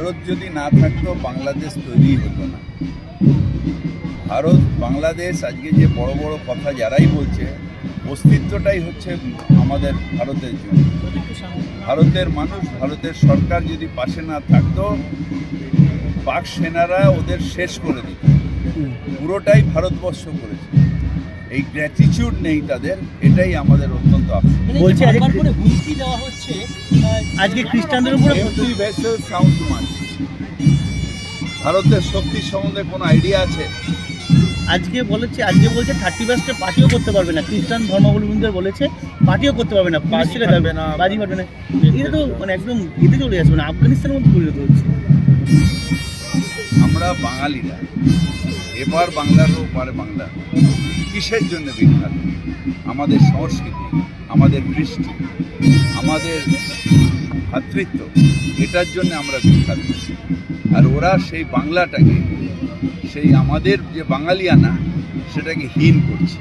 ভারত যদি না থাকতো বাংলাদেশ তৈরি হতো না। ভারত বাংলাদেশ আজকে যে বড় বড় কথা যারাই বলছে, অস্তিত্বটাই হচ্ছে আমাদের ভারতের জন্য। ভারতের মানুষ, ভারতের সরকার যদি পাশে না থাকতো, পাক সেনারা ওদের শেষ করে দিত। পুরোটাই ভারতবর্ষ করেছে। এই গ্র্যাটিটিউড নেই তাদের, এটাই আমাদের অত্যন্ত আফসোস। বলছে হুমকি দেওয়া হচ্ছে আজকে খ্রিস্টানদের উপরে। MT vessel sound much. ভারতের শক্তি সম্বন্ধে কোনো আইডিয়া আছে? আজকে বলছে 31 পার্টিও করতে পারবে না, খ্রিস্টান ধর্মাবলম্বীদের বলেছে পার্টিও করতে পারবে না, পুলিশ থেকে যাবে না, বাজি পারবে না। এটা তো মানে একদম এতে চলে যাচ্ছে, মানে আফগানিস্তানের মধ্যে পরিণত হচ্ছে। আমরা বাঙালিরা এবার বাংলার ওপারে বাংলা কিসের জন্য বিখ্যাত? আমাদের সংস্কৃতি, আমাদের কৃষ্টি, আমাদের ভ্রাতৃত্ব, এটার জন্য আমরা বিখ্যাত। আর ওরা সেই বাংলাটাকে, সেই আমাদের যে বাঙালিয়ানা, সেটাকে হীন করছে।